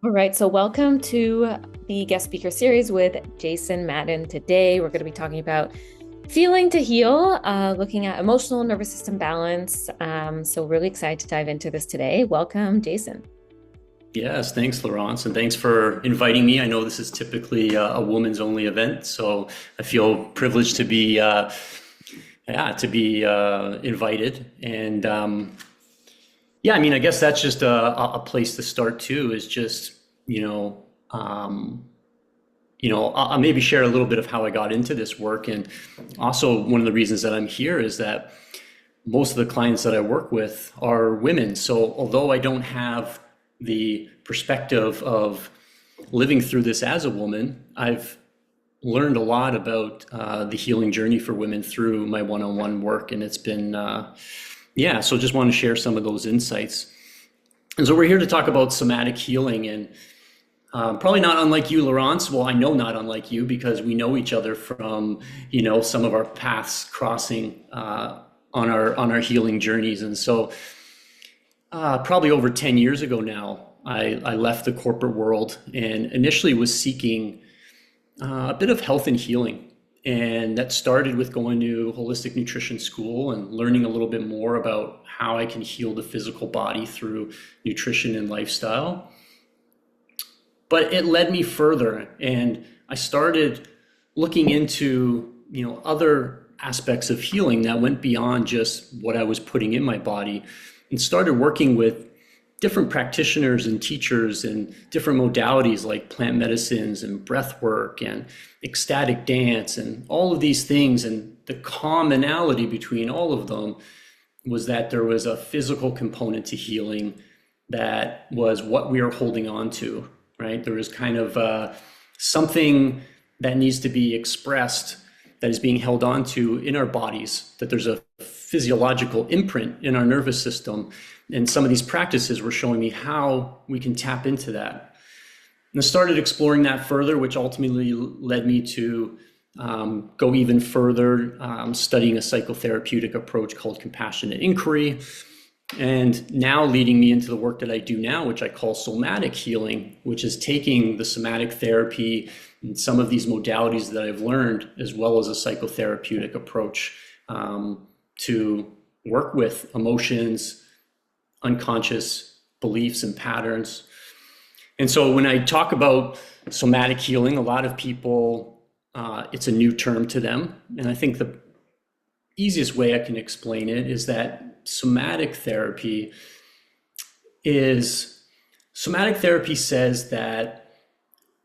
All right, so welcome to the guest speaker series with Jason Madden. Today, we're going to be talking about feeling to heal, looking at emotional nervous system balance. So, really excited to dive into this today. Welcome, Jason. Yes, thanks, Laurence, and thanks for inviting me. I know this is typically a woman's only event, so I feel privileged to be, invited. And yeah, I mean, I guess that's just a place to start too. Is just you know, um, I'll maybe share a little bit of how I got into this work, and also one of the reasons that I'm here is that most of the clients that I work with are women. So although I don't have the perspective of living through this as a woman, I've learned a lot about the healing journey for women through my one-on-one work, and it's been yeah. So just want to share some of those insights. And so we're here to talk about somatic healing, and probably not unlike you, Laurence. Well, I know not unlike you because we know each other from some of our paths crossing on our healing journeys. And so probably over 10 years ago now, I left the corporate world and initially was seeking a bit of health and healing. And that started with going to holistic nutrition school and learning a little bit more about how I can heal the physical body through nutrition and lifestyle. But it led me further, and I started looking into, other aspects of healing that went beyond just what I was putting in my body, and started working with different practitioners and teachers and different modalities like plant medicines and breath work and ecstatic dance and all of these things. And the commonality between all of them was that there was a physical component to healing that was what we are holding on to, right? There is kind of something that needs to be expressed that is being held on to in our bodies, that there's a physiological imprint in our nervous system. And some of these practices were showing me how we can tap into that. And I started exploring that further, which ultimately led me to go even further, studying a psychotherapeutic approach called compassionate inquiry. And now leading me into the work that I do now, which I call somatic healing, which is taking the somatic therapy and some of these modalities that I've learned, as well as a psychotherapeutic approach to work with emotions, unconscious beliefs and patterns. And so when I talk about somatic healing, a lot of people, it's a new term to them. And I think the easiest way I can explain it is that somatic therapy says that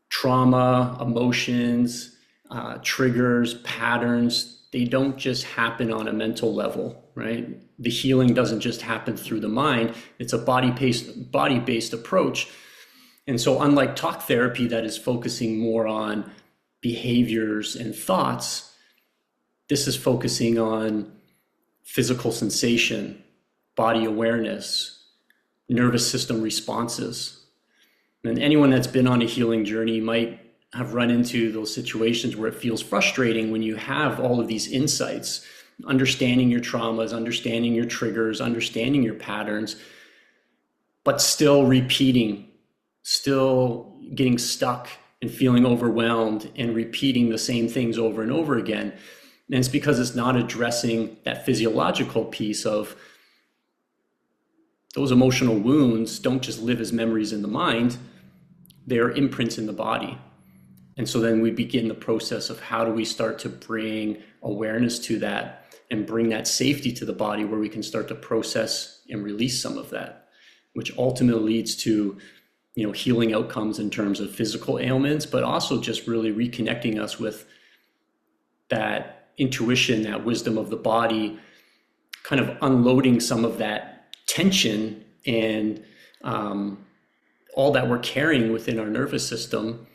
trauma, emotions, triggers, patterns, they don't just happen on a mental level, right? The healing doesn't just happen through the mind. It's a body-based approach. And so unlike talk therapy that is focusing more on behaviors and thoughts, this is focusing on physical sensation, body awareness, nervous system responses. And anyone that's been on a healing journey might have run into those situations where it feels frustrating when you have all of these insights, understanding your traumas, understanding your triggers, understanding your patterns, but still repeating, still getting stuck and feeling overwhelmed and repeating the same things over and over again. And it's because it's not addressing that physiological piece of those emotional wounds don't just live as memories in the mind, they are imprints in the body. And so then we begin the process of how do we start to bring awareness to that and bring that safety to the body where we can start to process and release some of that, which ultimately leads to healing outcomes in terms of physical ailments, but also just really reconnecting us with that intuition, that wisdom of the body, kind of unloading some of that tension and all that we're carrying within our nervous system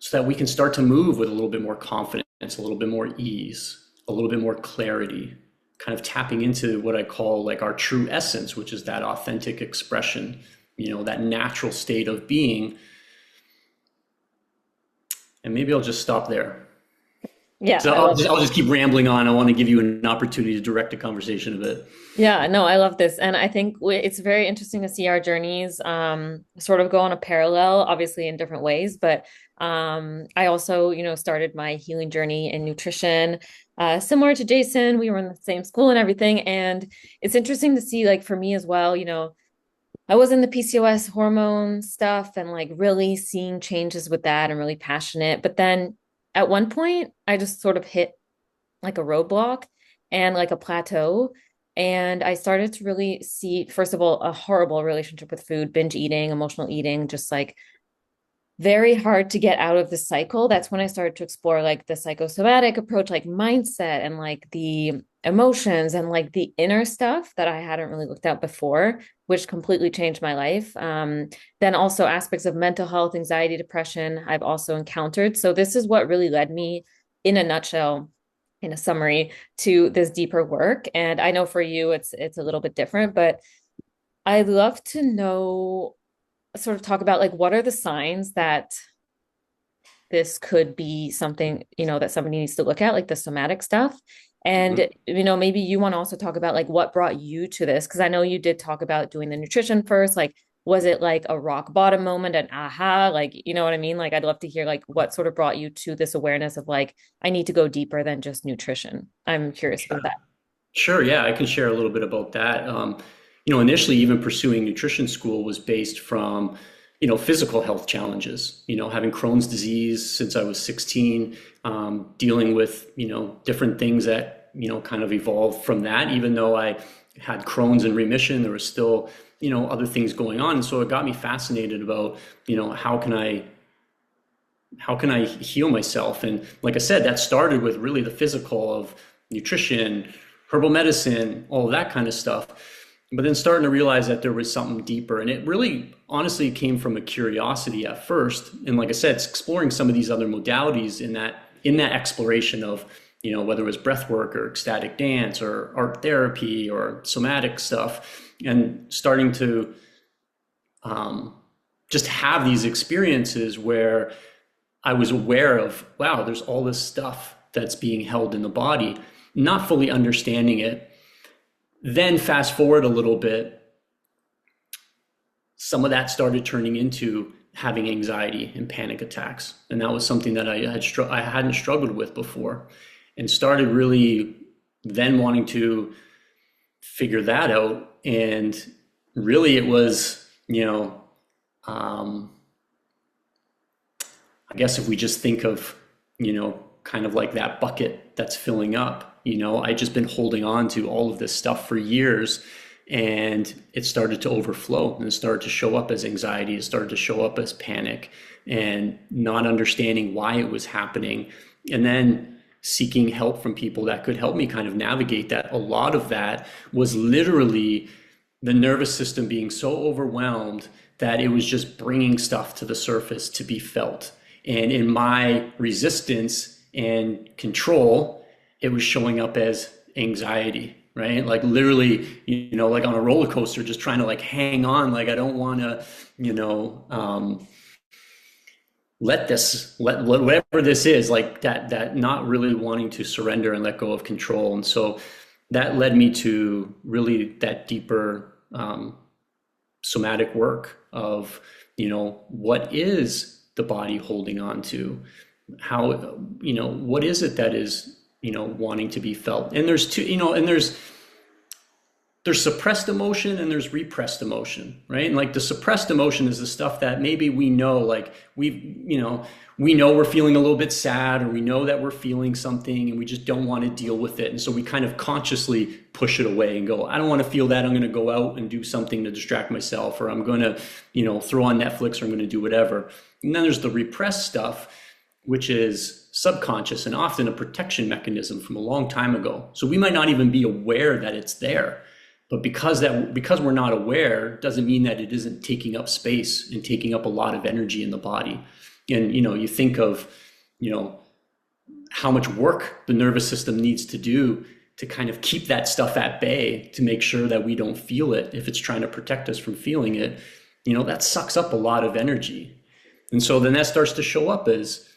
so that we can start to move with a little bit more confidence, a little bit more ease, a little bit more clarity, kind of tapping into what I call like our true essence, which is that authentic expression, that natural state of being. And maybe I'll just stop there. Yeah, So I love I'll this. just keep rambling on. I want to give you an opportunity to direct the conversation a bit. Yeah, no, I love this. And I think it's very interesting to see our journeys sort of go on a parallel, obviously in different ways. But I also, started my healing journey in nutrition, similar to Jason. We were in the same school and everything. And it's interesting to see, like, for me as well, I was in the PCOS hormone stuff and like really seeing changes with that and really passionate. But then at one point, I just sort of hit like a roadblock and like a plateau. And I started to really see, first of all, a horrible relationship with food, binge eating, emotional eating, just like very hard to get out of the cycle. That's when I started to explore like the psychosomatic approach, like mindset and like the emotions and like the inner stuff that I hadn't really looked at before, which completely changed my life. Then also aspects of mental health, anxiety, depression, I've also encountered. So this is what really led me in a nutshell, in a summary, to this deeper work. And I know for you it's a little bit different, but I'd love to know, sort of talk about like what are the signs that this could be something, that somebody needs to look at, like the somatic stuff. And, Mhm. maybe you want to also talk about like what brought you to this. Cause I know you did talk about doing the nutrition first. Like, was it like a rock bottom moment, an aha? Like, you know what I mean? Like, I'd love to hear like what sort of brought you to this awareness of like, I need to go deeper than just nutrition. I'm curious about that. Sure, yeah, I can share a little bit about that. Initially, even pursuing nutrition school was based from, physical health challenges. Having Crohn's disease since I was 16, dealing with, different things that, kind of evolved from that. Even though I had Crohn's in remission, there was still, other things going on. And so it got me fascinated about, how can I heal myself? And like I said, that started with really the physical of nutrition, herbal medicine, all of that kind of stuff. But then starting to realize that there was something deeper. And it really honestly came from a curiosity at first. And like I said, it's exploring some of these other modalities in that exploration of, whether it was breath work or ecstatic dance or art therapy or somatic stuff, and starting to just have these experiences where I was aware of, wow, there's all this stuff that's being held in the body, not fully understanding it. Then fast forward a little bit, some of that started turning into having anxiety and panic attacks. And that was something that I hadn't struggled with before, and started really then wanting to figure that out. And really it was, um, I guess if we just think of, kind of like that bucket that's filling up, I just been holding on to all of this stuff for years, and it started to overflow and it started to show up as anxiety. It started to show up as panic and not understanding why it was happening. And then seeking help from people that could help me kind of navigate that. A lot of that was literally the nervous system being so overwhelmed that it was just bringing stuff to the surface to be felt. And in my resistance and control, it was showing up as anxiety, right? Like literally, like on a roller coaster, just trying to like hang on. Like I don't want to, let whatever this is, like that not really wanting to surrender and let go of control. And so that led me to really that deeper somatic work of, what is the body holding on to? How, what is it that is, wanting to be felt? And there's two, and there's suppressed emotion and there's repressed emotion, right? And like the suppressed emotion is the stuff that maybe we know, like we know we're feeling a little bit sad, or we know that we're feeling something and we just don't want to deal with it. And so we kind of consciously push it away and go, I don't want to feel that. I'm going to go out and do something to distract myself, or I'm going to, throw on Netflix, or I'm going to do whatever. And then there's the repressed stuff, which is subconscious and often a protection mechanism from a long time ago. So we might not even be aware that it's there. But because we're not aware doesn't mean that it isn't taking up space and taking up a lot of energy in the body. And you think of, how much work the nervous system needs to do to kind of keep that stuff at bay, to make sure that we don't feel it if it's trying to protect us from feeling it. That sucks up a lot of energy. And so then that starts to show up as,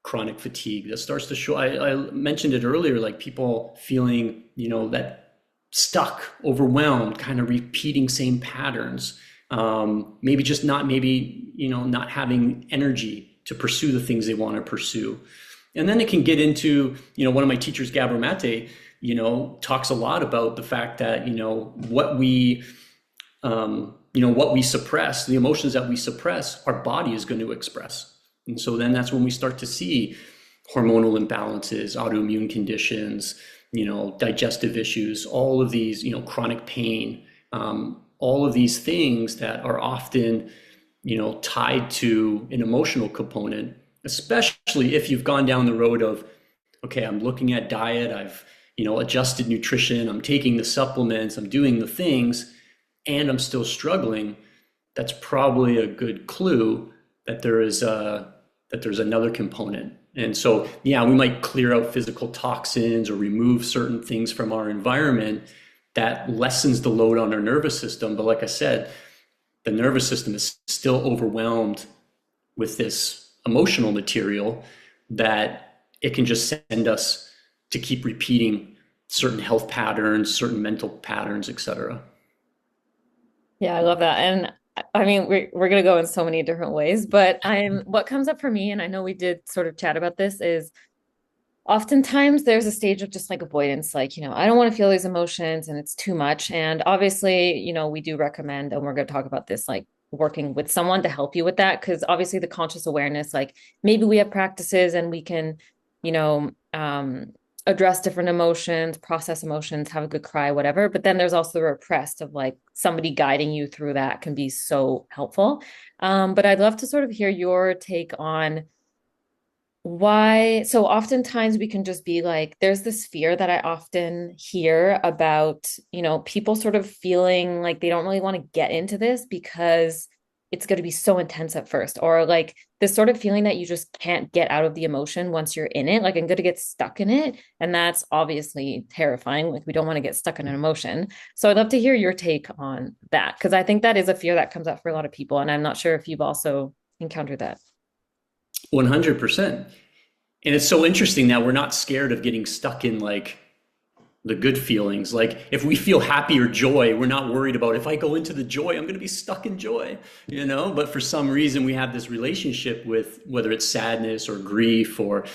chronic fatigue that starts to show. I mentioned it earlier, like people feeling, that stuck, overwhelmed, kind of repeating same patterns. Maybe just not, maybe, not having energy to pursue the things they want to pursue. And then it can get into, one of my teachers, Gabor Mate, talks a lot about the fact that, what we suppress, the emotions that we suppress, our body is going to express. And so then that's when we start to see hormonal imbalances, autoimmune conditions, digestive issues, all of these, chronic pain, all of these things that are often, tied to an emotional component, especially if you've gone down the road of, okay, I'm looking at diet, I've, adjusted nutrition, I'm taking the supplements, I'm doing the things, and I'm still struggling. That's probably a good clue that there's another component. And so, yeah, we might clear out physical toxins or remove certain things from our environment that lessens the load on our nervous system. But like I said, the nervous system is still overwhelmed with this emotional material that it can just send us to keep repeating certain health patterns, certain mental patterns, etc. Yeah, I love that. And I mean, we're gonna go in so many different ways, but what comes up for me, and I know we did sort of chat about this, is oftentimes there's a stage of just like avoidance, like, I don't want to feel these emotions and it's too much. And obviously, we do recommend, and we're going to talk about this, like working with someone to help you with that. Because obviously the conscious awareness, like maybe we have practices and we can, you know, address different emotions, process emotions, have a good cry, whatever. But then there's also the repressed of like somebody guiding you through that can be so helpful. But I'd love to sort of hear your take on why. So oftentimes we can just be like, there's this fear that I often hear about, people sort of feeling like they don't really want to get into this because it's going to be so intense at first, or like this sort of feeling that you just can't get out of the emotion once you're in it. Like I'm going to get stuck in it. And that's obviously terrifying. Like we don't want to get stuck in an emotion. So I'd love to hear your take on that, because I think that is a fear that comes up for a lot of people. And I'm not sure if you've also encountered that. 100%. And it's so interesting that we're not scared of getting stuck in like the good feelings. Like if we feel happy or joy, we're not worried about if I go into the joy, I'm going to be stuck in joy. But for some reason we have this relationship with whether it's sadness or grief or,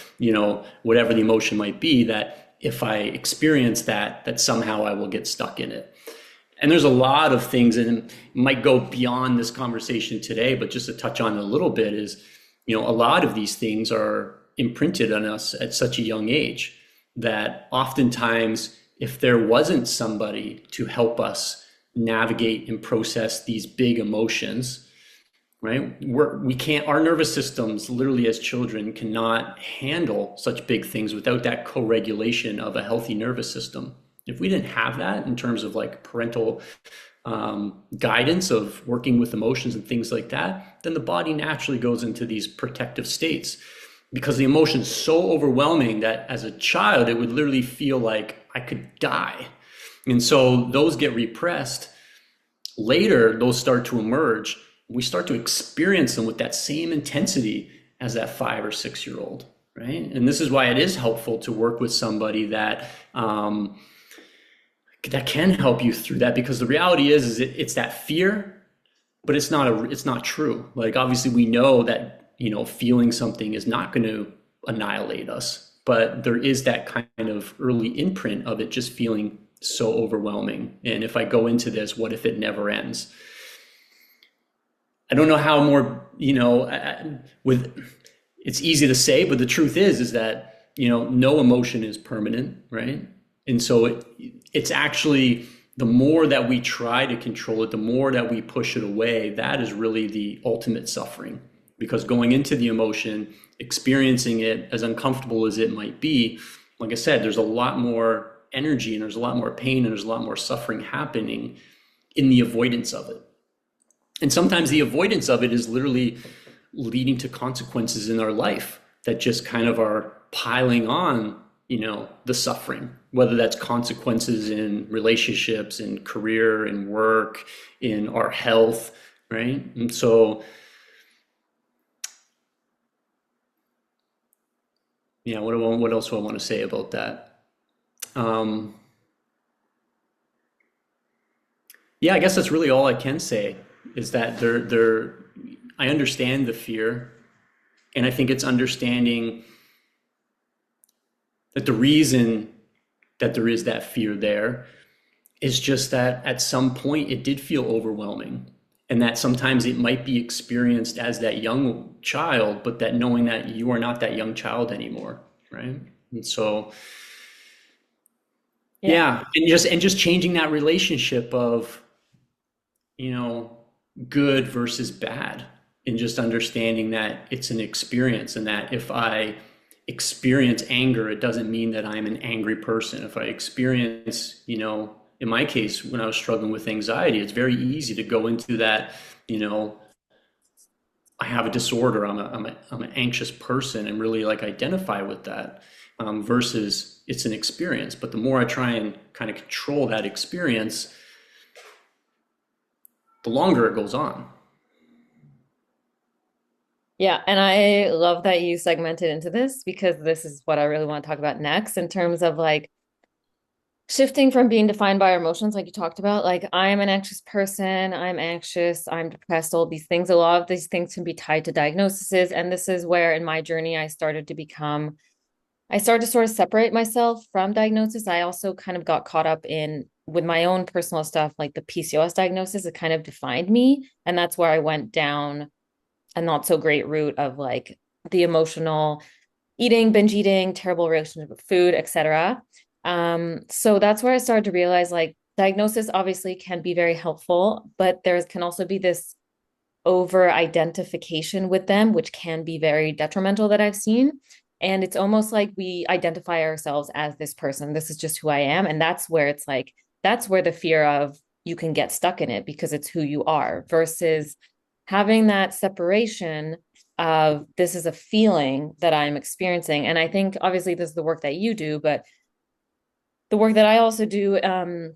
whatever the emotion might be, that if I experience that somehow I will get stuck in it. And there's a lot of things, and it might go beyond this conversation today, but just to touch on it a little bit is, a lot of these things are imprinted on us at such a young age that oftentimes if there wasn't somebody to help us navigate and process these big emotions, right? We can't, our nervous systems literally as children cannot handle such big things without that co-regulation of a healthy nervous system. If we didn't have that in terms of like parental guidance of working with emotions and things like that, then the body naturally goes into these protective states because the emotion is so overwhelming that as a child, it would literally feel like I could die. And so those get repressed. Later, those start to emerge. We start to experience them with that same intensity as that 5 or 6 year old, right? And this is why it is helpful to work with somebody that can help you through that, because the reality is it's that fear, but it's not true. Like obviously we know that feeling something is not going to annihilate us, but there is that kind of early imprint of it just feeling so overwhelming. And if I go into this, what if it never ends? I don't know how more, it's easy to say, but the truth is that, no emotion is permanent, right? And so it's actually the more that we try to control it, the more that we push it away, that is really the ultimate suffering. Because going into the emotion, experiencing it as uncomfortable as it might be, like I said, there's a lot more energy and there's a lot more pain and there's a lot more suffering happening in the avoidance of it. And sometimes the avoidance of it is literally leading to consequences in our life that just kind of are piling on, the suffering, whether that's consequences in relationships, in career, in work, in our health, right? And so Yeah, what else do I want to say about that? Um, yeah, I guess that's really all I can say is that I understand the fear, and I think it's understanding that the reason that there is that fear there is just that at some point it did feel overwhelming, and that sometimes it might be experienced as that young child, but that knowing that you are not that young child anymore, right? And so, Yeah. yeah, and just changing that relationship of, you know, good versus bad, and just understanding that it's an experience, and that if I experience anger, it doesn't mean that I'm an angry person. If I experience, in my case, when I was struggling with anxiety, it's very easy to go into that, you know, I have a disorder, I'm an anxious person, and really like identify with that, versus it's an experience. But the more I try and kind of control that experience, the longer it goes on. Yeah, and I love that you segmented into this because this is what I really want to talk about next in terms of like shifting from being defined by our emotions, like you talked about. Like, I'm an anxious person, I'm anxious, I'm depressed, all these things. A lot of these things can be tied to diagnoses. And this is where in my journey, I started to sort of separate myself from diagnosis. I also kind of got caught up in with my own personal stuff, like the PCOS diagnosis. It kind of defined me. And that's where I went down a not so great route of like the emotional eating, binge eating, terrible relationship with food, etc. So that's where I started to realize like diagnosis obviously can be very helpful, but there can also be this over identification with them, which can be very detrimental that I've seen. And it's almost like we identify ourselves as this person. This is just who I am. And that's where it's like, that's where the fear of you can get stuck in it because it's who you are versus having that separation of this is a feeling that I'm experiencing. And I think obviously this is the work that you do, but the work that I also do in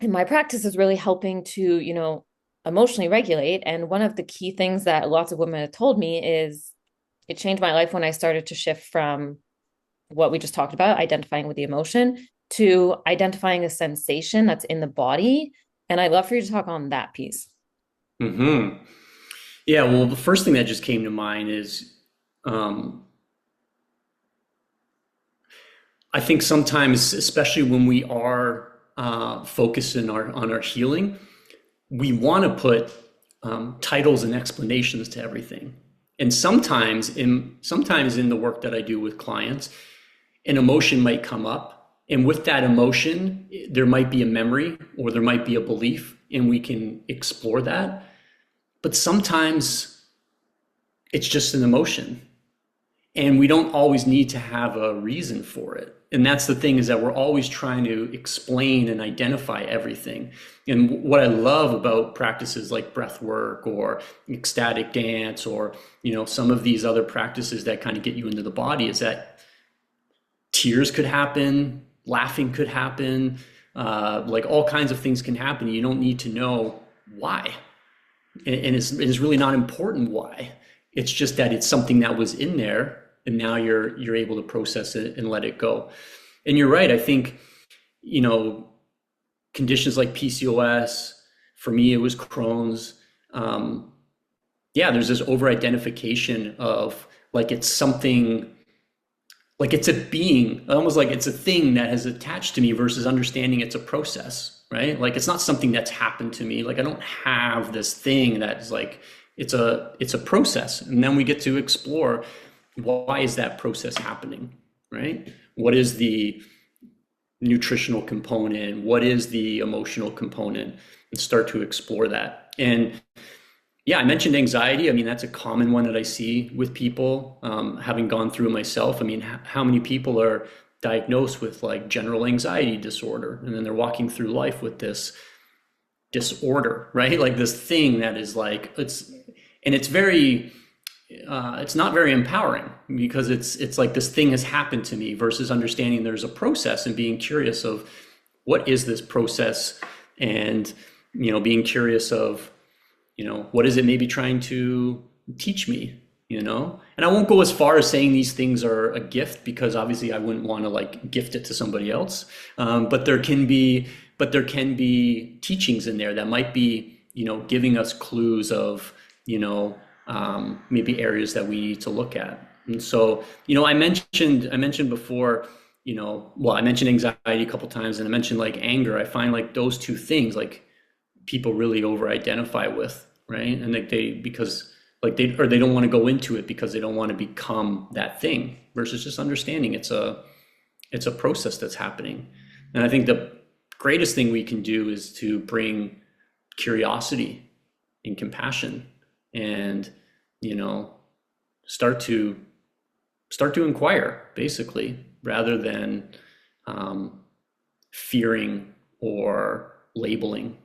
my practice is really helping to, emotionally regulate. And one of the key things that lots of women have told me is it changed my life when I started to shift from what we just talked about, identifying with the emotion, to identifying a sensation that's in the body. And I'd love for you to talk on that piece. Hmm. Yeah, well, the first thing that just came to mind is, um, I think sometimes, especially when we are focused on our healing, we want to put titles and explanations to everything. And sometimes in the work that I do with clients, an emotion might come up, and with that emotion, there might be a memory or there might be a belief, and we can explore that. But sometimes it's just an emotion, and we don't always need to have a reason for it. And that's the thing, is that we're always trying to explain and identify everything. And what I love about practices like breath work or ecstatic dance, or some of these other practices that kind of get you into the body, is that tears could happen, laughing could happen, like all kinds of things can happen. You don't need to know why, and it's really not important why. It's just that it's something that was in there, and now you're able to process it and let it go. And you're right. I think, you know, conditions like PCOS, for me, it was Crohn's. Yeah, there's this over identification of like it's something, like it's a being, almost like it's a thing that has attached to me, versus understanding it's a process, right? Like it's not something that's happened to me. Like I don't have this thing that's like, it's a process. And then we get to explore, why is that process happening, right? What is the nutritional component? What is the emotional component? And start to explore that. And yeah, I mentioned anxiety. I mean, that's a common one that I see with people, having gone through it myself. I mean, how many people are diagnosed with like general anxiety disorder, and then they're walking through life with this disorder, right? Like this thing that is like, and it's very, it's not very empowering, because it's like this thing has happened to me, versus understanding there's a process and being curious of what is this process, and being curious of, what is it maybe trying to teach me? you know? And I won't go as far as saying these things are a gift because obviously I wouldn't want to like gift it to somebody else. But there can be teachings in there that might be, you know, giving us clues of, you know, maybe areas that we need to look at. And so, you know, I mentioned before, you know, well, I mentioned anxiety a couple times and I mentioned like anger. I find like those two things, like people really over identify with, right? And like because like they don't want to go into it because they don't want to become that thing versus just understanding it's a process that's happening. And I think the greatest thing we can do is to bring curiosity and compassion and, you know, start to inquire basically rather than um, fearing or labeling.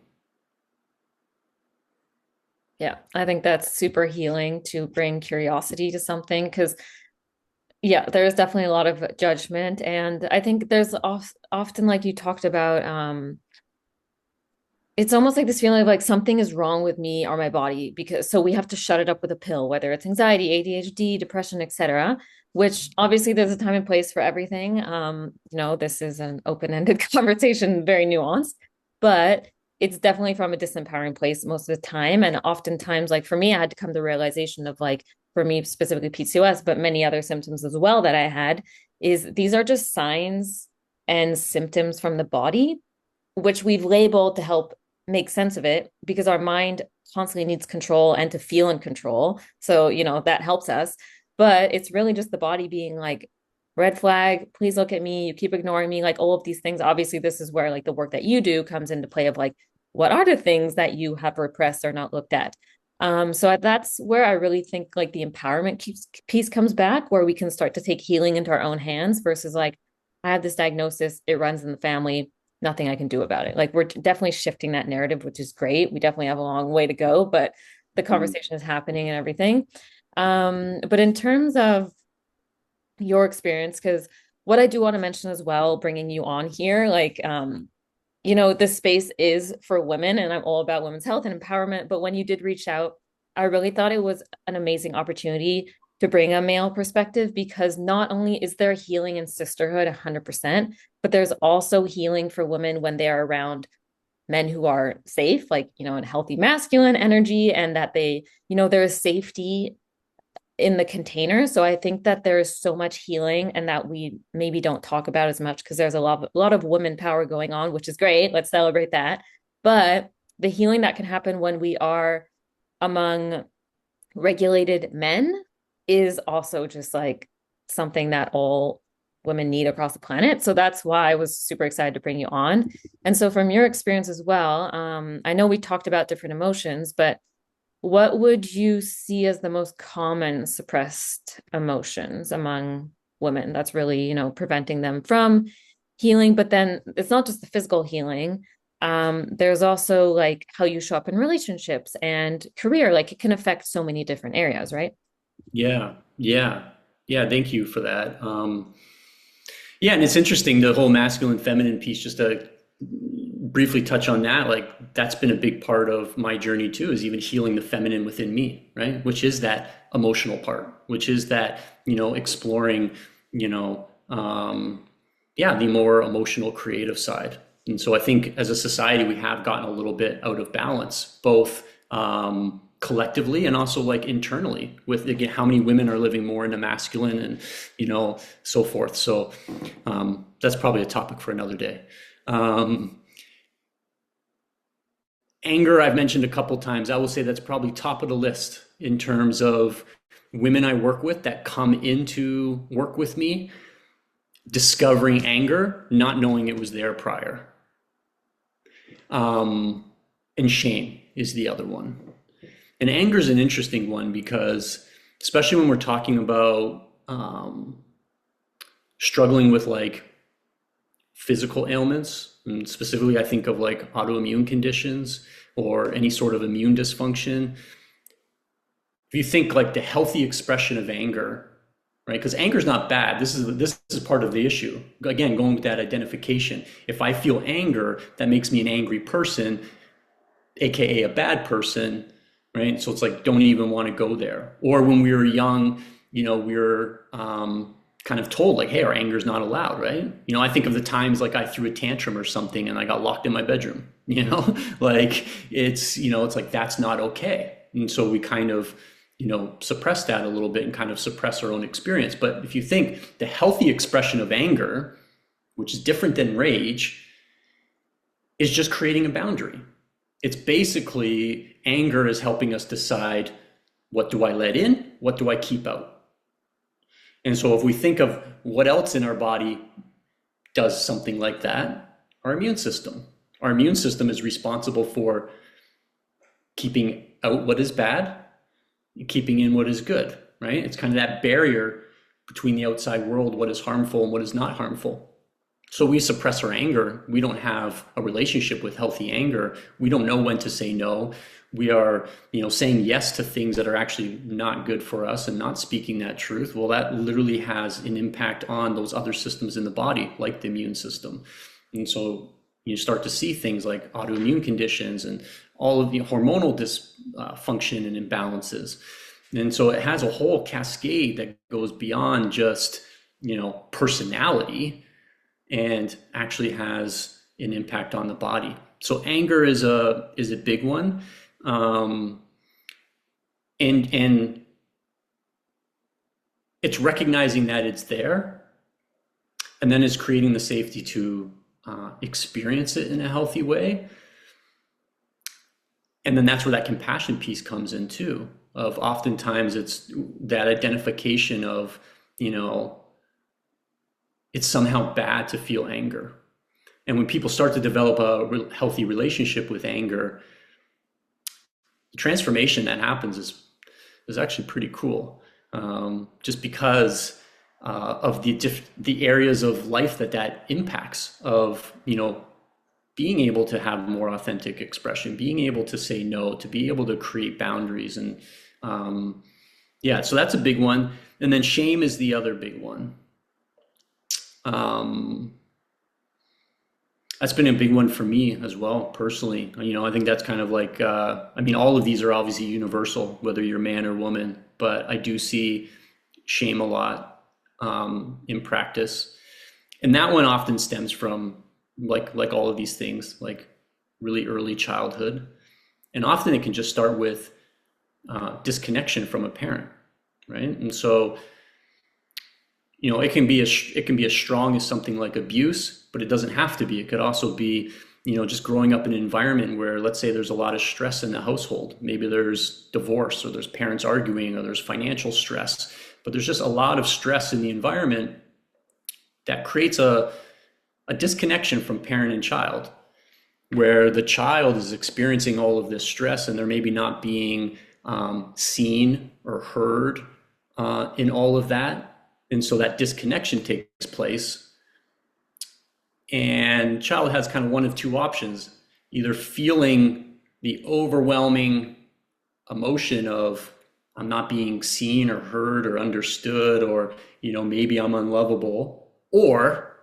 Yeah, I think that's super healing to bring curiosity to something because, yeah, there's definitely a lot of judgment. And I think there's often, like you talked about, it's almost like this feeling of like something is wrong with me or my body because so we have to shut it up with a pill, whether it's anxiety, ADHD, depression, etc. Which obviously there's a time and place for everything. You know, this is an open-ended conversation, very nuanced, but it's definitely from a disempowering place most of the time. And oftentimes, like for me, I had to come to the realization of like for me specifically PCOS, but many other symptoms as well that I had, is these are just signs and symptoms from the body which we've labeled to help make sense of it because our mind constantly needs control and to feel in control. So, you know, that helps us. But it's really just the body being like, red flag, please look at me. You keep ignoring me, like all of these things. Obviously, this is where like the work that you do comes into play of like, what are the things that you have repressed or not looked at? So that's where I really think like the empowerment piece comes back, where we can start to take healing into our own hands versus like, I have this diagnosis, it runs in the family, nothing I can do about it. Like we're definitely shifting that narrative, which is great. We definitely have a long way to go, but the Mm. conversation is happening and everything. But in terms of your experience, because what I do want to mention as well, bringing you on here, like, you know, this space is for women and I'm all about women's health and empowerment. But when you did reach out, I really thought it was an amazing opportunity to bring a male perspective because not only is there healing in sisterhood 100%, but there's also healing for women when they are around men who are safe, like, you know, in healthy masculine energy and that they, you know, there is safety in the container. So I think that there is so much healing and that we maybe don't talk about as much because there's a lot of woman power going on, which is great. Let's celebrate that. But the healing that can happen when we are among regulated men is also just like something that all women need across the planet. So that's why I was super excited to bring you on. And so from your experience as well, I know we talked about different emotions, but what would you see as the most common suppressed emotions among women that's really, you know, preventing them from healing? But then it's not just the physical healing. There's also like how you show up in relationships and career. Like it can affect so many different areas, right? Yeah, yeah, yeah. Thank you for that. Yeah, and it's interesting the whole masculine feminine piece. Just to briefly touch on that, like that's been a big part of my journey too. Is even healing the feminine within me, right? Which is that emotional part, which is that you know exploring, you know, yeah, the more emotional, creative side. And so I think as a society, we have gotten a little bit out of balance, both collectively and also like internally with again, how many women are living more in the masculine and, you know, so forth. So that's probably a topic for another day. Um, Anger, I've mentioned a couple times. I will say that's probably top of the list in terms of women I work with that come into work with me discovering anger, not knowing it was there prior. Um, and shame is the other one. And anger is an interesting one because, especially when we're talking about struggling with like physical ailments, and specifically, I think of like autoimmune conditions or any sort of immune dysfunction. If you think like the healthy expression of anger, right? Because anger is not bad. This is part of the issue. Again, going with that identification. If I feel anger, that makes me an angry person, aka a bad person. right? So it's like, don't even want to go there. Or when we were young, we were kind of told like, hey, our anger is not allowed, right? I think of the times like I threw a tantrum or something and I got locked in my bedroom, like it's like that's not okay. And so we kind of, suppress that a little bit and kind of suppress our own experience. But if you think the healthy expression of anger, which is different than rage, is just creating a boundary. It's basically anger is helping us decide, what do I let in? What do I keep out? And so if we think of what else in our body does something like that, our immune system. Our immune system is responsible for keeping out what is bad, and keeping in what is good, right? It's kind of that barrier between the outside world, what is harmful and what is not harmful. So we suppress our anger. We don't have a relationship with healthy anger. We don't know when to say no. We are, saying yes to things that are actually not good for us and not speaking that truth. Well, that literally has an impact on those other systems in the body, like the immune system. And so you start to see things like autoimmune conditions and all of the hormonal dysfunction and imbalances. And so it has a whole cascade that goes beyond just, personality, and actually has an impact on the body. So anger is a big one, and it's recognizing that it's there, and then it's creating the safety to experience it in a healthy way. And then that's where that compassion piece comes in too. Of oftentimes it's that identification of, it's somehow bad to feel anger. And when people start to develop a healthy relationship with anger, the transformation that happens is actually pretty cool. Just because of the areas of life that impacts, of being able to have more authentic expression, being able to say no, to be able to create boundaries, and yeah, so that's a big one. And then shame is the other big one. That's been a big one for me as well, personally. I think that's kind of like, all of these are obviously universal, whether you're man or woman, but I do see shame a lot in practice. And that one often stems from like all of these things, like really early childhood. And often it can just start with disconnection from a parent, right? And so it can be as strong as something like abuse, but it doesn't have to be. It could also be, just growing up in an environment where, let's say, there's a lot of stress in the household. Maybe there's divorce, or there's parents arguing, or there's financial stress, but there's just a lot of stress in the environment that creates a disconnection from parent and child, where the child is experiencing all of this stress and they're maybe not being seen or heard in all of that. And so that disconnection takes place. And child has kind of one of two options: either feeling the overwhelming emotion of, I'm not being seen or heard or understood, or, maybe I'm unlovable, or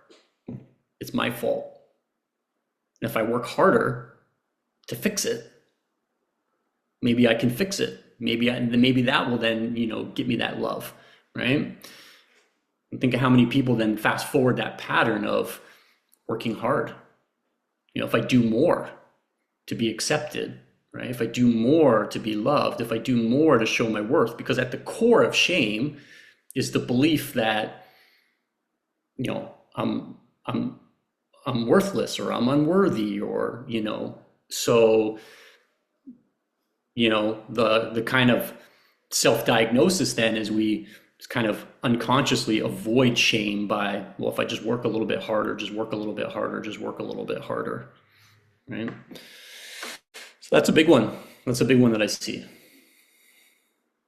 it's my fault. And if I work harder to fix it, maybe I can fix it. Maybe that will then, give me that love, right? And think of how many people then fast forward that pattern of working hard. If I do more to be accepted, right? If I do more to be loved, if I do more to show my worth, because at the core of shame is the belief that, I'm worthless, or I'm unworthy, or, so, the kind of self-diagnosis then is we kind of unconsciously avoid shame by, well, if I just work a little bit harder, just work a little bit harder, just work a little bit harder, right? So that's a big one. That's a big one that I see.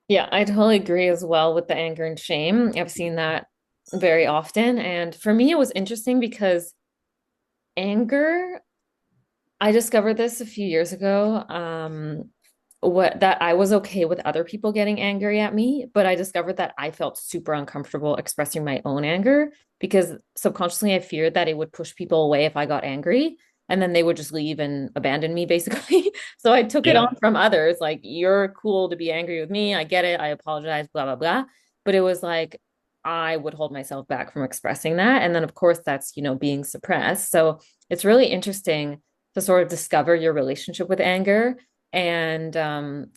Yeah, I totally agree as well with the anger and shame. I've seen that very often. And for me, it was interesting because anger, I discovered this a few years ago. What that I was okay with other people getting angry at me, but I discovered that I felt super uncomfortable expressing my own anger because subconsciously I feared that it would push people away if I got angry. and then they would just leave and abandon me basically. So I took it on Yeah. from others, like, you're cool to be angry with me. I get it. I apologize, blah, blah, blah. But it was like, I would hold myself back from expressing that. And then, of course, that's, being suppressed. So it's really interesting to sort of discover your relationship with anger. And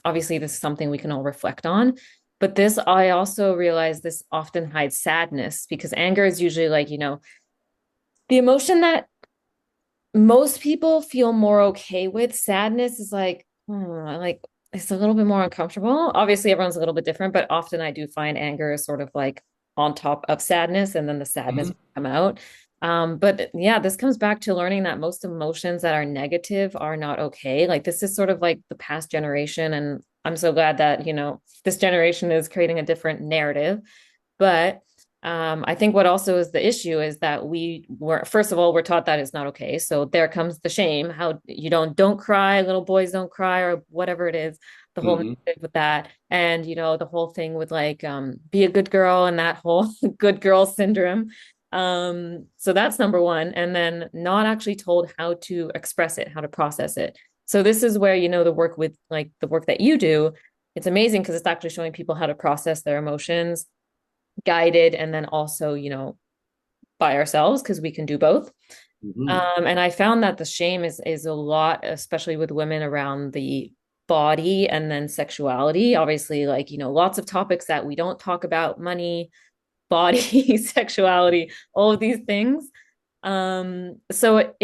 obviously, this is something we can all reflect on. But this, I also realize this often hides sadness because anger is usually like, the emotion that most people feel more okay with. Sadness is like, like it's a little bit more uncomfortable. Obviously, everyone's a little bit different, but often I do find anger is sort of like on top of sadness, and then the sadness Mhm. will come out. But yeah, this comes back to learning that most emotions that are negative are not okay. Like this is sort of like the past generation, and I'm so glad that, this generation is creating a different narrative. But I think what also is the issue is that we were, first of all, we're taught that it's not okay. So there comes the shame. How you don't cry, little boys don't cry, or whatever it is, the whole Mhm. narrative with that. And the whole thing with like be a good girl and that whole good girl syndrome. So that's number one. And then not actually told how to express it, how to process it. So this is where, the work with like the work that you do, it's amazing because it's actually showing people how to process their emotions guided and then also, by ourselves because we can do both. Mhm. And I found that the shame is a lot, especially with women around the body and then sexuality. Obviously, like, lots of topics that we don't talk about: money, body, sexuality, all of these things. So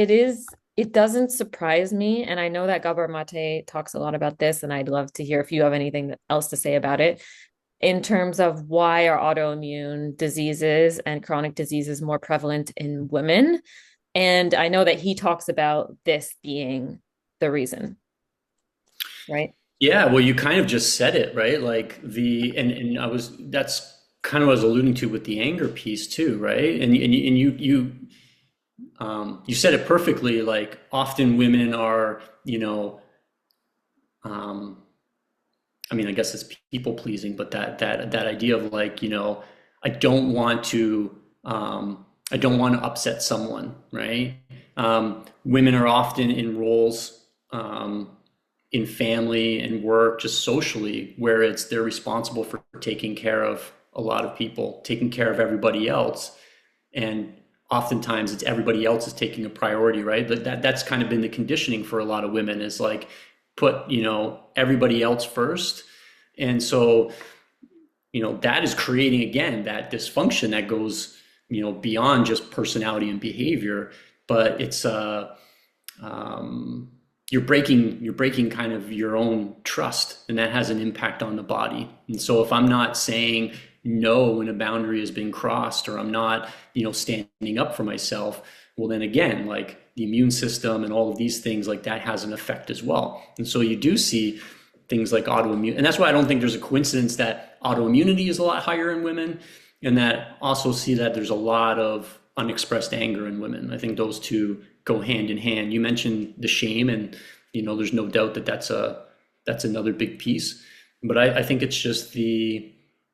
it doesn't surprise me. And I know that Gabor Mate talks a lot about this, and I'd love to hear if you have anything else to say about it in terms of why are autoimmune diseases and chronic diseases more prevalent in women. And I know that he talks about this being the reason, right? Yeah, well, you kind of just said it, right? Like and that's kind of what I was alluding to with the anger piece too, right? You said it perfectly. Like often women are, um, I mean, I guess it's people pleasing, but that idea of like, I don't want to, I don't want to upset someone, right? Women are often in roles, in family and work, just socially, where they're responsible for taking care of a lot of people, taking care of everybody else, and oftentimes it's everybody else is taking a priority, right? But that's kind of been the conditioning for a lot of women is like put, everybody else first. And so, that is creating again that dysfunction that goes, beyond just personality and behavior, but it's um, you're breaking kind of your own trust, and that has an impact on the body. And so if I'm not saying no when a boundary has been crossed, or I'm not, standing up for myself, well then again, like the immune system and all of these things like that has an effect as well. And so you do see things like autoimmune, and that's why I don't think there's a coincidence that autoimmunity is a lot higher in women, and that also see that there's a lot of unexpressed anger in women. I think those two go hand in hand. You mentioned the shame, and there's no doubt that that's another big piece. But I think it's just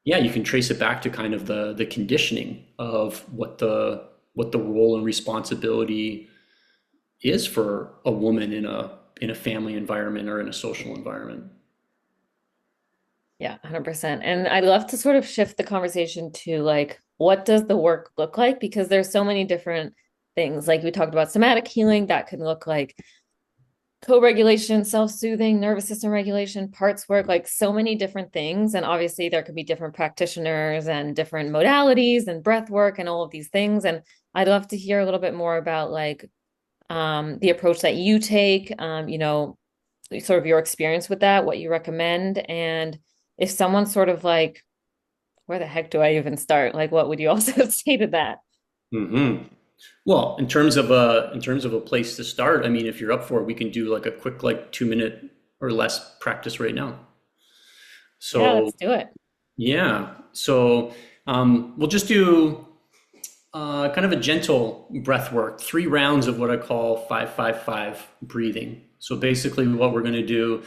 yeah, you can trace it back to kind of the conditioning of what the role and responsibility is for a woman in a family environment or in a social environment. Yeah, 100%. And I'd love to sort of shift the conversation to like, what does the work look like? Because there's so many different things. Like we talked about somatic healing, that can look like co-regulation, self-soothing, nervous system regulation, parts work, like so many different things. And obviously there could be different practitioners and different modalities and breath work and all of these things. And I'd love to hear a little bit more about like the approach that you take, sort of your experience with that, what you recommend. And if someone's sort of like, where the heck do I even start? Like, what would you also say to that? Hmm. Well, in terms of a place to start, I mean, if you're up for it, we can do like a quick like 2 minute or less practice right now. Yeah, So let's do it. yeah, so we'll just do kind of a gentle breath work, 3 rounds of what I call 5-5-5 breathing. So basically, what we're going to do,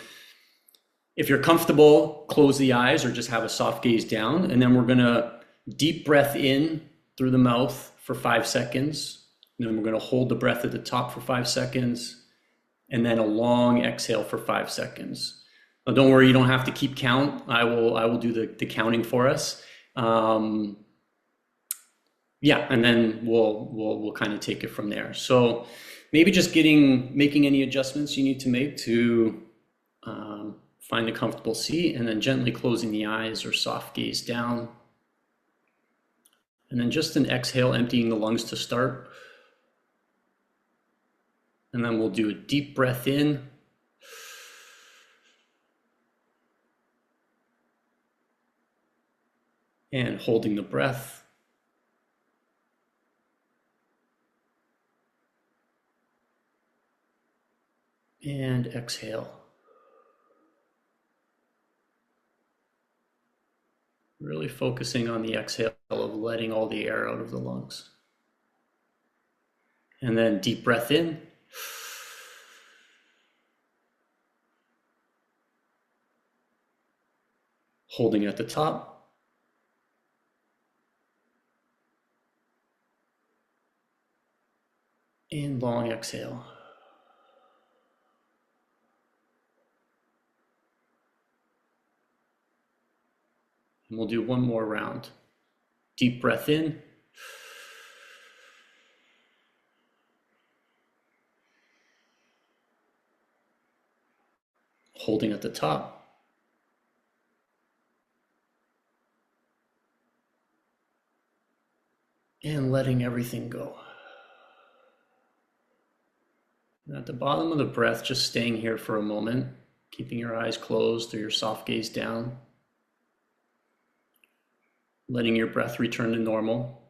if you're comfortable, close the eyes or just have a soft gaze down, and then we're going to deep breath in through the mouth for 5 seconds. And then we're going to hold the breath at the top for 5 seconds, and then a long exhale for 5 seconds. Now, don't worry, you don't have to keep count. I will do the counting for us. Yeah, and then we'll kind of take it from there. So maybe just making any adjustments you need to make to find a comfortable seat, and then gently closing the eyes or soft gaze down. And then just an exhale, emptying the lungs to start. And then we'll do a deep breath in. And holding the breath. And exhale. Really focusing on the exhale of letting all the air out of the lungs. And then deep breath in. Holding at the top. And long exhale. And we'll do one more round. Deep breath in. Holding at the top. And letting everything go. And at the bottom of the breath, just staying here for a moment, keeping your eyes closed or your soft gaze down. Letting your breath return to normal.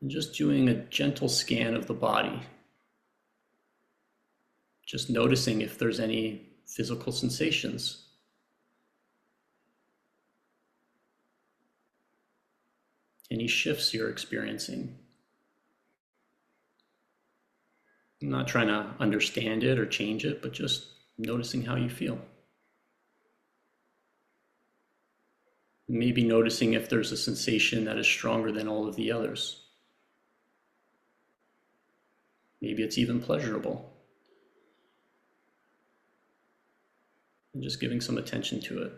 And just doing a gentle scan of the body. Just noticing if there's any physical sensations. Any shifts you're experiencing. I'm not trying to understand it or change it, but just noticing how you feel. Maybe noticing if there's a sensation that is stronger than all of the others. Maybe it's even pleasurable. And just giving some attention to it.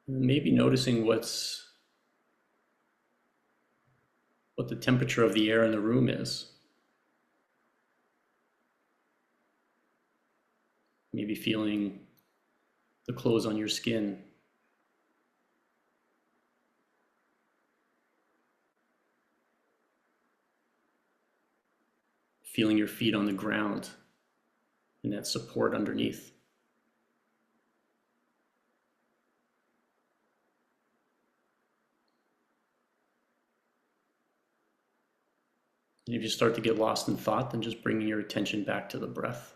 And maybe noticing what the temperature of the air in the room is. Maybe feeling the clothes on your skin. Feeling your feet on the ground and that support underneath. And if you start to get lost in thought, then just bringing your attention back to the breath.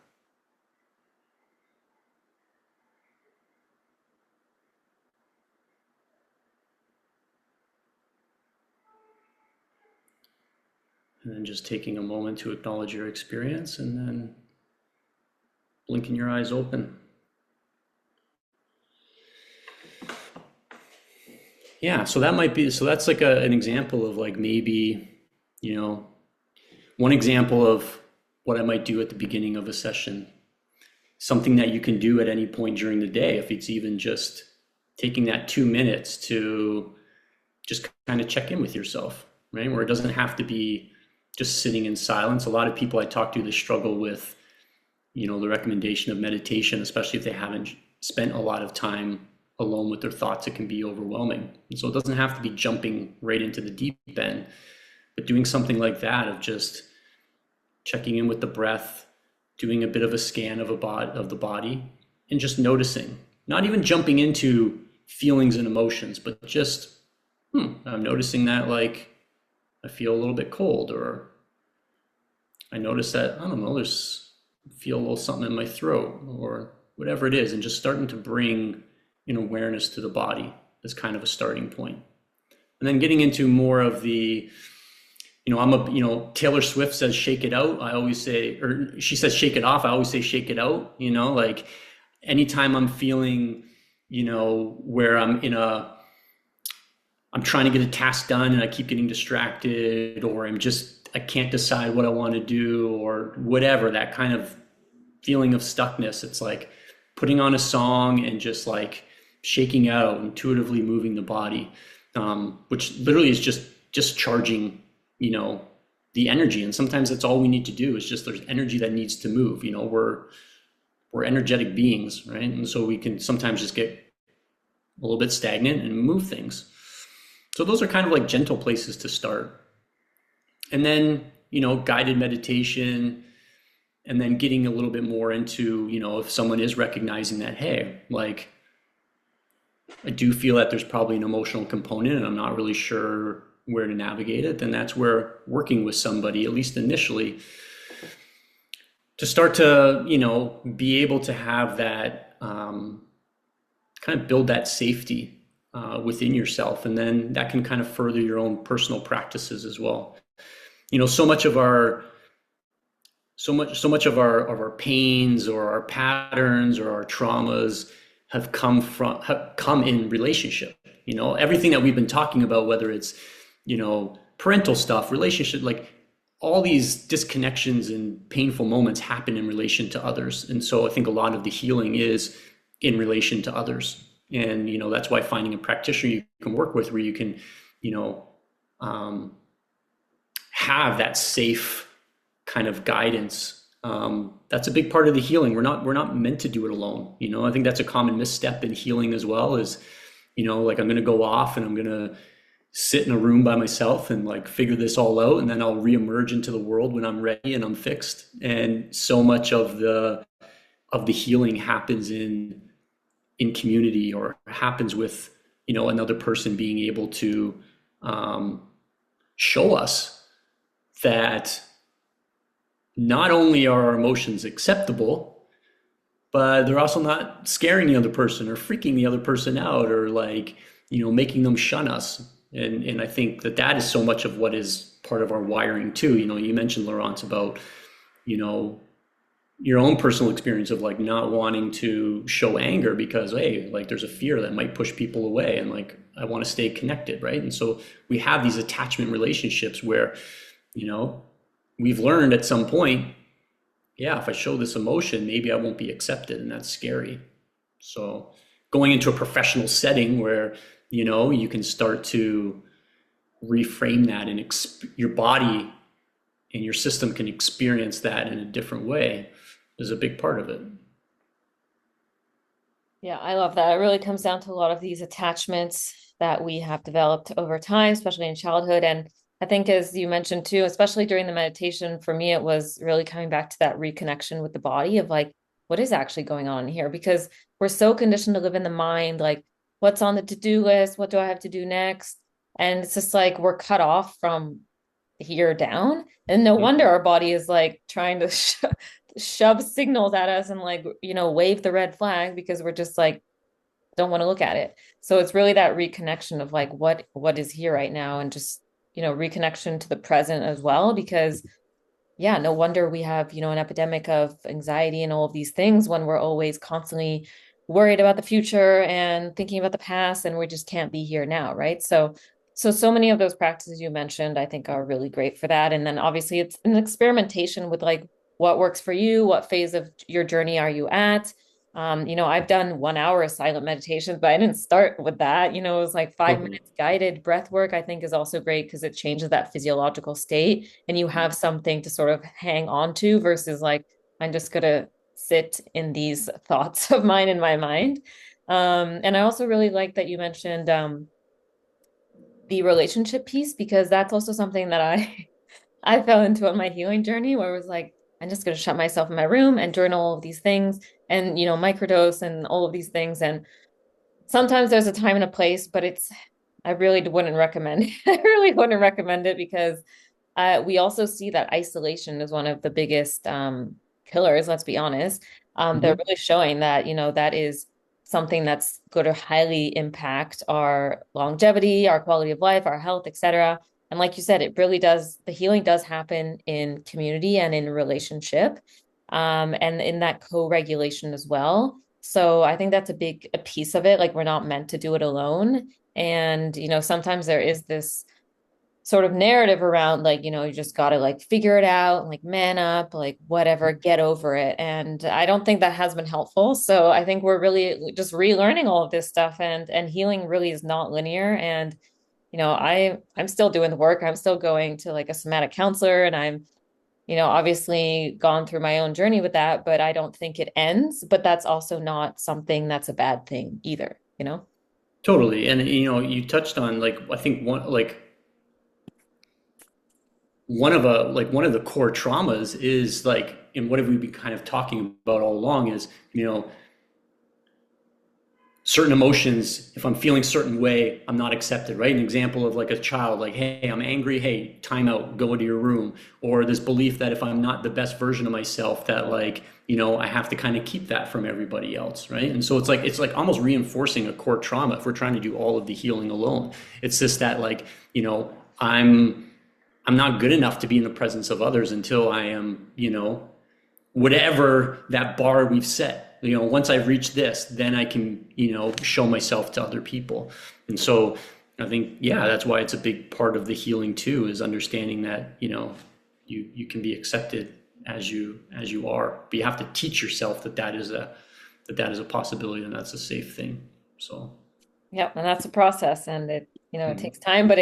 And then just taking a moment to acknowledge your experience and then blinking your eyes open. Yeah, so that's like an example of like maybe, one example of what I might do at the beginning of a session. Something that you can do at any point during the day, if it's even just taking that 2 minutes to just kind of check in with yourself, right? Where it doesn't have to be just sitting in silence. A lot of people I talk to, they struggle with, the recommendation of meditation, especially if they haven't spent a lot of time alone with their thoughts. It can be overwhelming. And so it doesn't have to be jumping right into the deep end, but doing something like that of just checking in with the breath, doing a bit of a scan of the body, and just noticing, not even jumping into feelings and emotions, but just, I'm noticing that like I feel a little bit cold, or I notice that, I don't know, feel a little something in my throat, or whatever it is, and just starting to bring awareness to the body as kind of a starting point. And then getting into more of the Taylor Swift says shake it out. I always say, or she says shake it off. I always say shake it out. Like anytime I'm feeling, where I'm trying to get a task done and I keep getting distracted, or I can't decide what I want to do, or whatever, that kind of feeling of stuckness. It's like putting on a song and just like shaking out, intuitively moving the body, which literally is just discharging, you know, the energy. And sometimes that's all we need to do is just there's energy that needs to move. We're energetic beings, right? And so we can sometimes just get a little bit stagnant and move things. So those are kind of like gentle places to start. And then, guided meditation, and then getting a little bit more into, if someone is recognizing that, hey, like I do feel that there's probably an emotional component and I'm not really sure where to navigate it, then that's where working with somebody, at least initially, to start to, be able to have that kind of build that safety within yourself. And then that can kind of further your own personal practices as well. So much of our pains or our patterns or our traumas have come in relationship. Everything that we've been talking about, whether it's parental stuff, relationship, like all these disconnections and painful moments happen in relation to others. And so I think a lot of the healing is in relation to others. And that's why finding a practitioner you can work with, where you can um, have that safe kind of guidance. That's a big part of the healing. We're not meant to do it alone. I think that's a common misstep in healing as well, is like I'm going to go off and I'm going to sit in a room by myself and like figure this all out, and then I'll reemerge into the world when I'm ready and I'm fixed. And so much of the healing happens in community, or happens with another person being able to show us that not only are our emotions acceptable, but they're also not scaring the other person or freaking the other person out, or like, making them shun us. And I think that is so much of what is part of our wiring too. You mentioned, Laurence, about, your own personal experience of like not wanting to show anger because, hey, like there's a fear that might push people away, and like I want to stay connected, right? And so we have these attachment relationships where, we've learned at some point, yeah, if I show this emotion, maybe I won't be accepted, and that's scary. So going into a professional setting where, you can start to reframe that, and your body and your system can experience that in a different way, is a big part of it. Yeah, I love that. It really comes down to a lot of these attachments that we have developed over time, especially in childhood. And I think, as you mentioned too, especially during the meditation, for me, it was really coming back to that reconnection with the body of like, what is actually going on here? Because we're so conditioned to live in the mind, like, what's on the to-do list? What do I have to do next? And it's just like we're cut off from here down. And no wonder our body is like trying to shove signals at us and like, wave the red flag, because we're just like, don't want to look at it. So it's really that reconnection of like what is here right now, and just, reconnection to the present as well. Because yeah, no wonder we have, an epidemic of anxiety and all of these things, when we're always constantly worried about the future and thinking about the past, and we just can't be here now, right? So many of those practices you mentioned, I think, are really great for that. And then obviously it's an experimentation with like what works for you, what phase of your journey are you at? I've done 1 hour of silent meditation, but I didn't start with that. It was like 5 minutes guided breath work, I think, is also great because it changes that physiological state, and you have something to sort of hang on to, versus like, I'm just gonna sit in these thoughts of mine in my mind. And I also really like that you mentioned the relationship piece, because that's also something that I fell into on my healing journey, where it was like, I'm just going to shut myself in my room and journal all of these things, and, microdose and all of these things. And sometimes there's a time and a place, but I really wouldn't recommend it. I really wouldn't recommend it, because we also see that isolation is one of the biggest killers, let's be honest. They're Mm-hmm. really showing that, that is something that's going to highly impact our longevity, our quality of life, our health, etc. And like you said, it really does, the healing does happen in community and in relationship, and in that co-regulation as well. So I think that's a piece of it. Like we're not meant to do it alone. And, sometimes there is this sort of narrative around like, you just got to like figure it out, like man up, like whatever, get over it. And I don't think that has been helpful. So I think we're really just relearning all of this stuff, and healing really is not linear. And I'm still doing the work. I'm still going to like a somatic counselor, and I'm obviously gone through my own journey with that, but I don't think it ends. But that's also not something that's a bad thing either. Totally. And you touched on like I think one of the core traumas is like, and what have we been kind of talking about all along is, certain emotions, if I'm feeling a certain way, I'm not accepted, right? An example of like a child, like, hey, I'm angry, hey, time out, go into your room. Or this belief that if I'm not the best version of myself, that like, I have to kind of keep that from everybody else, right? And so it's like almost reinforcing a core trauma if we're trying to do all of the healing alone. It's just that like, I'm not good enough to be in the presence of others until I am, whatever that bar we've set. Once I've reached this, then I can, show myself to other people. And so I think, yeah, that's why it's a big part of the healing too, is understanding that, you can be accepted as you are, but you have to teach yourself that is a possibility and that's a safe thing. So. Yep, and that's a process, and it Mhm. takes time, but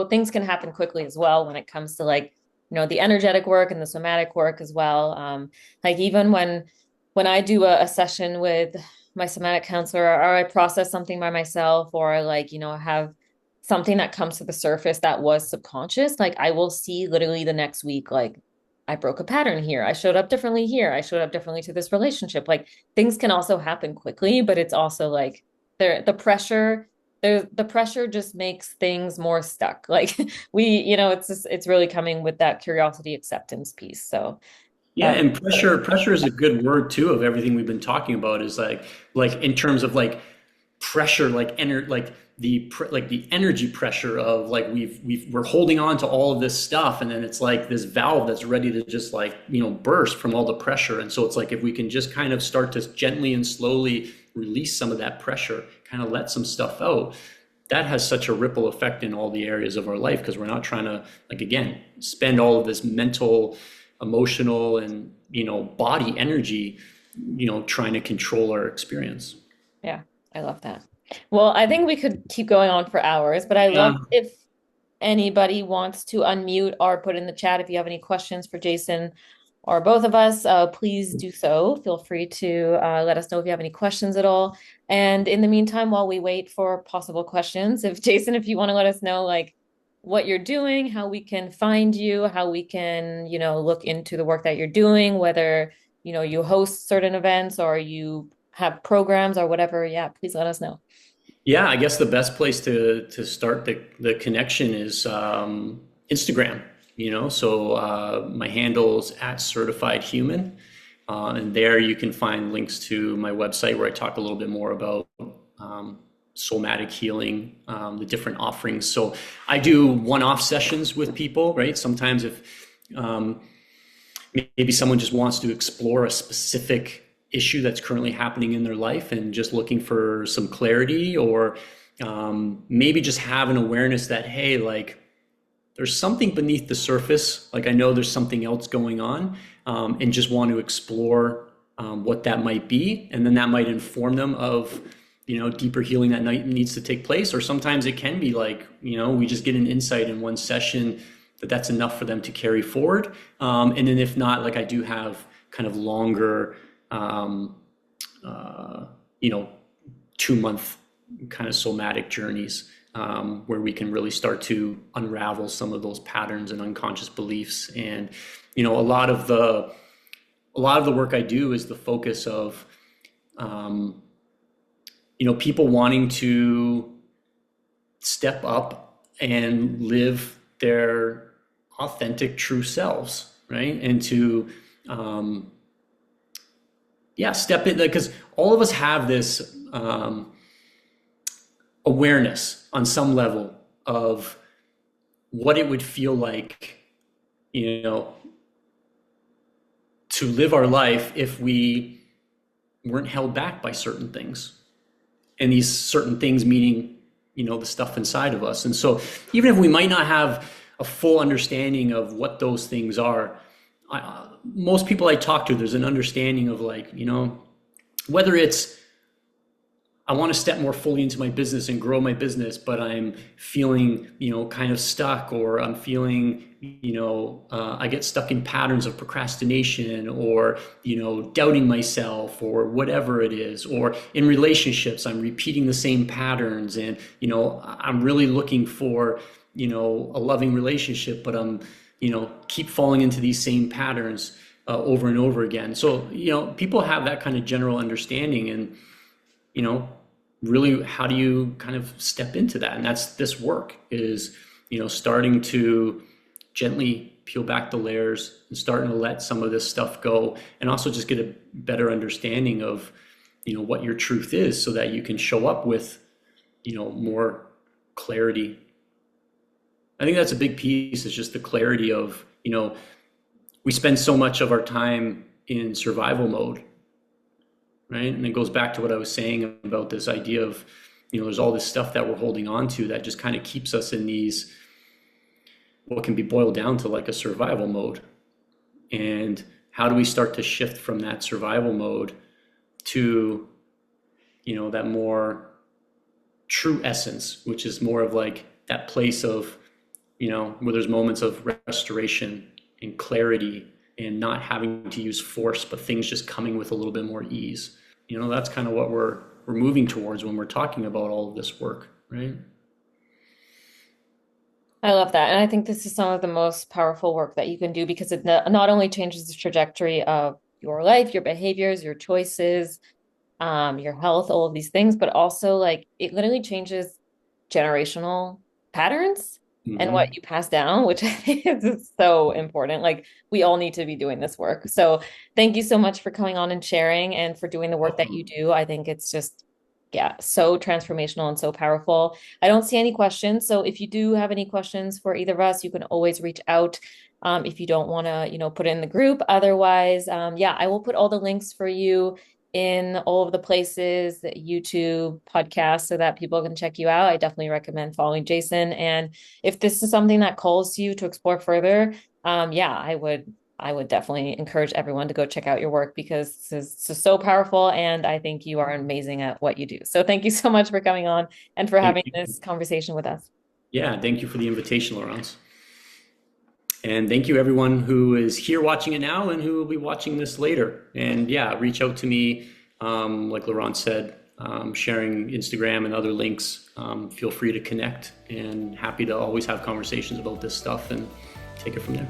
things can happen quickly as well when it comes to like, the energetic work and the somatic work as well. Like even when I do a session with my somatic counselor, or I process something by myself, or like, have something that comes to the surface that was subconscious, like I will see literally the next week, like I broke a pattern here. I showed up differently here. I showed up differently to this relationship. Like things can also happen quickly, but it's also like the pressure the pressure just makes things more stuck. Like it's really coming with that curiosity acceptance piece. So Yeah, that's and pressure is a good word too of everything we've been talking about is like in terms of like pressure, like the energy pressure of like we're holding on to all of this stuff, and then it's like this valve that's ready to just like burst from all the pressure. And so it's like if we can just kind of start to gently and slowly release some of that pressure, kind of let some stuff out, that has such a ripple effect in all the areas of our life, because we're not trying to, like, again, spend all of this mental, emotional, and body energy trying to control our experience. Yeah, I love that. Well, I think we could keep going on for hours, but I love Yeah. if anybody wants to unmute or put in the chat if you have any questions for Jason or both of us, please do so. Feel free to let us know if you have any questions at all. And in the meantime, while we wait for possible questions, if you want to let us know like what you're doing, how we can find you, how we can, look into the work that you're doing, whether, you host certain events or you have programs or whatever, yeah, please let us know. Yeah, I guess the best place to start the connection is Instagram. So my handle's at certified human, and there you can find links to my website where I talk a little bit more about somatic healing, the different offerings. So I do one-off sessions with people, right? Sometimes if um, maybe someone just wants to explore a specific issue that's currently happening in their life and just looking for some clarity, or maybe just have an awareness that, hey, like there's something beneath the surface. Like I know there's something else going on, and just want to explore what that might be. And then that might inform them of, deeper healing that needs to take place. Or sometimes it can be like, we just get an insight in one session that's enough for them to carry forward. And then if not, like I do have kind of longer, um, uh, you know, 2 month kind of somatic journeys, where we can really start to unravel some of those patterns and unconscious beliefs. And, a lot of the work I do is the focus of, um, people wanting to step up and live their authentic, true selves, right? And to, um, yeah, step in, because all of us have this awareness on some level of what it would feel like, you know, to live our life if we weren't held back by certain things. And these certain things meaning, the stuff inside of us. And so even if we might not have a full understanding of what those things are, most people I talk to, there's an understanding of like, whether it's I want to step more fully into my business and grow my business, but I'm feeling, kind of stuck, or I'm feeling, I get stuck in patterns of procrastination, or, doubting myself, or whatever it is, or in relationships, I'm repeating the same patterns, and, I'm really looking for, a loving relationship, but I'm, keep falling into these same patterns over and over again. So, people have that kind of general understanding, and, really, how do you kind of step into that? And that's this work is, starting to gently peel back the layers and starting to let some of this stuff go, and also just get a better understanding of, what your truth is, so that you can show up with, more clarity. I think that's a big piece, is just the clarity of, we spend so much of our time in survival mode, right? And it goes back to what I was saying about this idea of, there's all this stuff that we're holding on to that just kind of keeps us in these, what can be boiled down to like a survival mode. And how do we start to shift from that survival mode to, that more true essence, which is more of like that place of, where there's moments of restoration and clarity, and not having to use force, but things just coming with a little bit more ease. That's kind of what we're moving towards when we're talking about all of this work, right? I love that. And I think this is some of the most powerful work that you can do, because it not only changes the trajectory of your life, your behaviors, your choices, your health, all of these things, but also like it literally changes generational patterns and what Mm-hmm. you pass down, which I think is so important. Like we all need to be doing this work. So thank you so much for coming on and sharing, and for doing the work that you Welcome. do. I think it's just, yeah, so transformational and so powerful. I don't see any questions. So if you do have any questions for either of us, you can always reach out. If you don't want to, put it in the group. Otherwise, yeah, I will put all the links for you in all of the places, the YouTube podcast, so that people can check you out. I definitely recommend following Jason. And if this is something that calls you to explore further, yeah, I would definitely encourage everyone to go check out your work, because this is so powerful, and I think you are amazing at what you do. So thank you so much for coming on and for Thank having you. this conversation with us. Yeah, thank you for the invitation, Laurence. And thank you everyone who is here watching it now and who will be watching this later. And yeah, reach out to me, like Laurence said, sharing Instagram and other links. Feel free to connect, and happy to always have conversations about this stuff and take it from there.